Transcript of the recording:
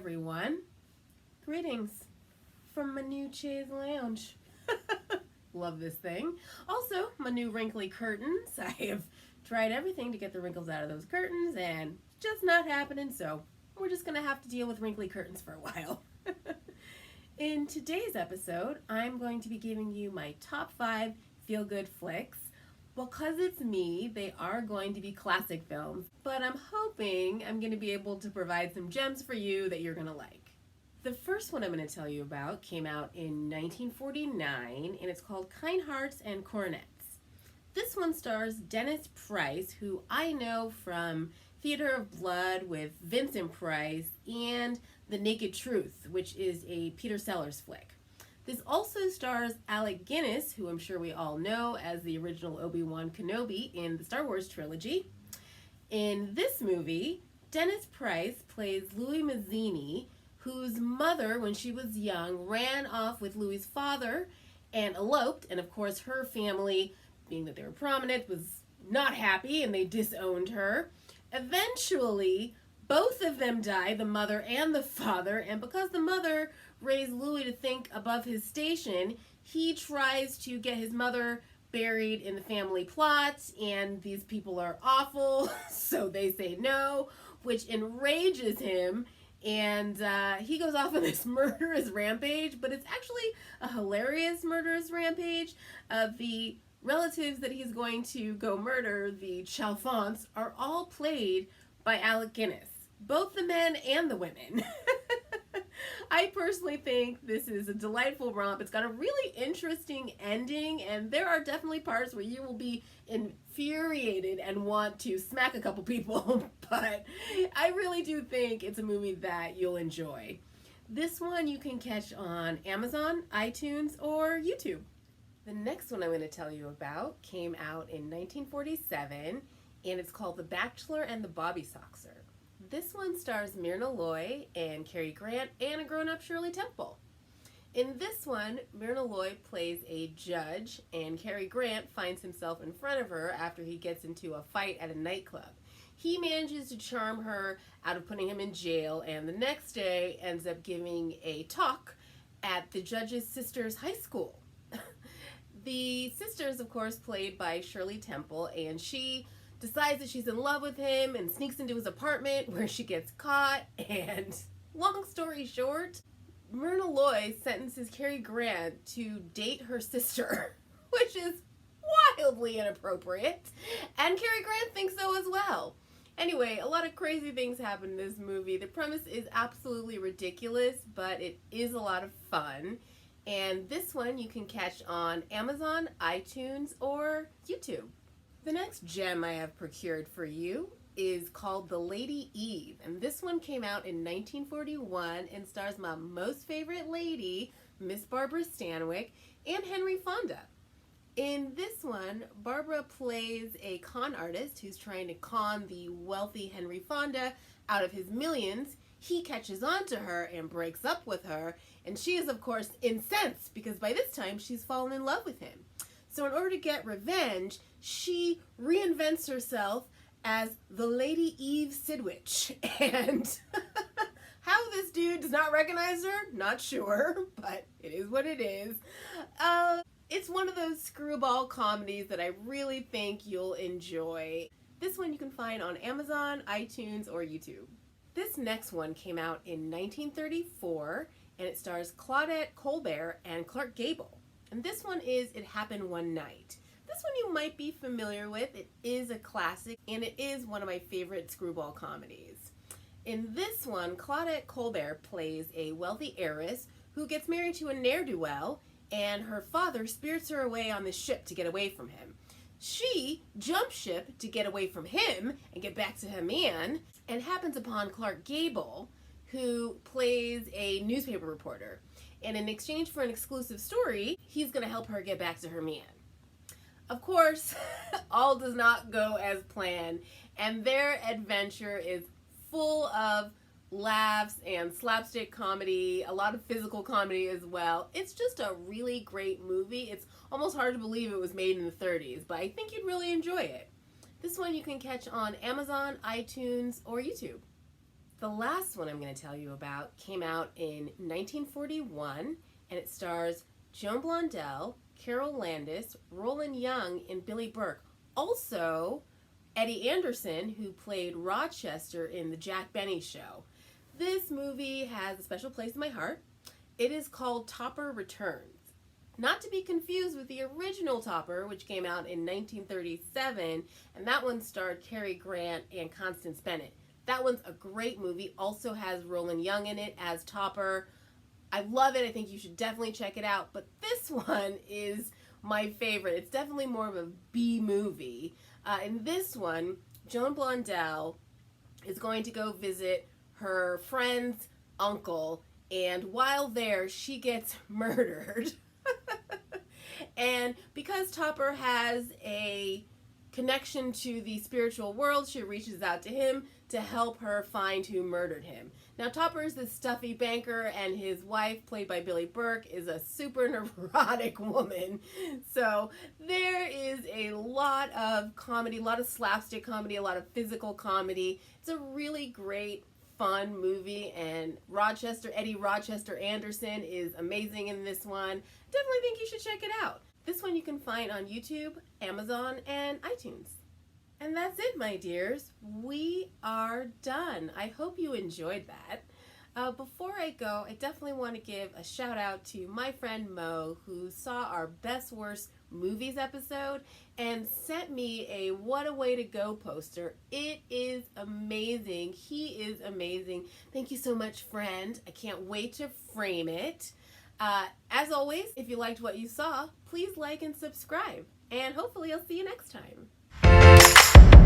everyone. Greetings from my new chaise lounge. Love this thing. Also, my new wrinkly curtains. I have tried everything to get the wrinkles out of those curtains and it's just not happening, so we're just going to have to deal with wrinkly curtains for a while. In today's episode, I'm going to be giving you my top 5 feel-good flicks. Because it's me, they are going to be classic films, but I'm hoping I'm going to be able to provide some gems for you that you're going to like. The first one I'm going to tell you about came out in 1949, and it's called Kind Hearts and Coronets. This one stars Dennis Price, who I know from Theater of Blood with Vincent Price and The Naked Truth, which is a Peter Sellers flick. This also stars Alec Guinness, who I'm sure we all know as the original Obi-Wan Kenobi in the Star Wars trilogy. In this movie, Dennis Price plays Louis Mazzini, whose mother, when she was young, ran off with Louis's father and eloped, and of course her family, being that they were prominent, was not happy and they disowned her. Eventually, both of them die, the mother and the father, and because the mother raised Louis to think above his station, he tries to get his mother buried in the family plot, and these people are awful, so they say no, which enrages him, and he goes off on this murderous rampage, but it's actually a hilarious murderous rampage. The relatives that he's going to go murder, the Chalfonts, are all played by Alec Guinness, both the men and the women. I personally think this is a delightful romp. It's got a really interesting ending, and there are definitely parts where you will be infuriated and want to smack a couple people, but I really do think it's a movie that you'll enjoy. This one you can catch on Amazon, iTunes, or YouTube. The next one I'm going to tell you about came out in 1947, and it's called The Bachelor and the Bobby Soxer. This one stars Myrna Loy and Cary Grant and a grown-up Shirley Temple. In this one, Myrna Loy plays a judge, and Cary Grant finds himself in front of her after he gets into a fight at a nightclub. He manages to charm her out of putting him in jail, and the next day ends up giving a talk at the judge's sister's high school. The sister's, of course, played by Shirley Temple, and she decides that she's in love with him and sneaks into his apartment where she gets caught, and long story short, Myrna Loy sentences Cary Grant to date her sister, which is wildly inappropriate, and Cary Grant thinks so as well. Anyway, a lot of crazy things happen in this movie. The premise is absolutely ridiculous, but it is a lot of fun, and this one you can catch on Amazon, iTunes, or YouTube. The next gem I have procured for you is called The Lady Eve, and this one came out in 1941 and stars my most favorite lady, Miss Barbara Stanwyck, and Henry Fonda. In this one, Barbara plays a con artist who's trying to con the wealthy Henry Fonda out of his millions. He catches on to her and breaks up with her, and she is, of course, incensed because by this time she's fallen in love with him. So in order to get revenge, she reinvents herself as the Lady Eve Sidwich. And how this dude does not recognize her, not sure, but it is what it is. It's one of those screwball comedies that I really think you'll enjoy. This one you can find on Amazon, iTunes, or YouTube. This next one came out in 1934, and it stars Claudette Colbert and Clark Gable. And this one is It Happened One Night. This one you might be familiar with. It is a classic, and it is one of my favorite screwball comedies. In this one, Claudette Colbert plays a wealthy heiress who gets married to a ne'er-do-well, and her father spirits her away on this ship to get away from him. She jumps ship to get away from him and get back to her man, and happens upon Clark Gable, who plays a newspaper reporter. And in exchange for an exclusive story, he's going to help her get back to her man. Of course, all does not go as planned, and their adventure is full of laughs and slapstick comedy, a lot of physical comedy as well. It's just a really great movie. It's almost hard to believe it was made in the 30s, but I think you'd really enjoy it. This one you can catch on Amazon, iTunes, or YouTube. The last one I'm going to tell you about came out in 1941, and it stars Joan Blondell, Carol Landis, Roland Young, and Billy Burke. Also, Eddie Anderson, who played Rochester in the Jack Benny Show. This movie has a special place in my heart. It is called Topper Returns. Not to be confused with the original Topper, which came out in 1937, and that one starred Cary Grant and Constance Bennett. That one's a great movie, also has Roland Young in it as Topper. I love it. I think you should definitely check it out, but this one is my favorite. It's definitely more of a B movie. In this one, Joan Blondell is going to go visit her friend's uncle, and while there, she gets murdered. And because Topper has a connection to the spiritual world, she reaches out to him to help her find who murdered him. Now, Topper is this stuffy banker, and his wife, played by Billy Burke, is a super neurotic woman. So there is a lot of comedy, a lot of slapstick comedy, a lot of physical comedy. It's a really great, fun movie, and Eddie Rochester Anderson is amazing in this one. Definitely think you should check it out. This one you can find on YouTube, Amazon, and iTunes. And that's it, my dears. We are done. I hope you enjoyed that. Before I go, I definitely want to give a shout out to my friend Mo, who saw our Best Worst Movies episode and sent me a What a Way to Go poster. It is amazing. He is amazing. Thank you so much, friend. I can't wait to frame it. As always, if you liked what you saw, please like and subscribe. And hopefully I'll see you next time.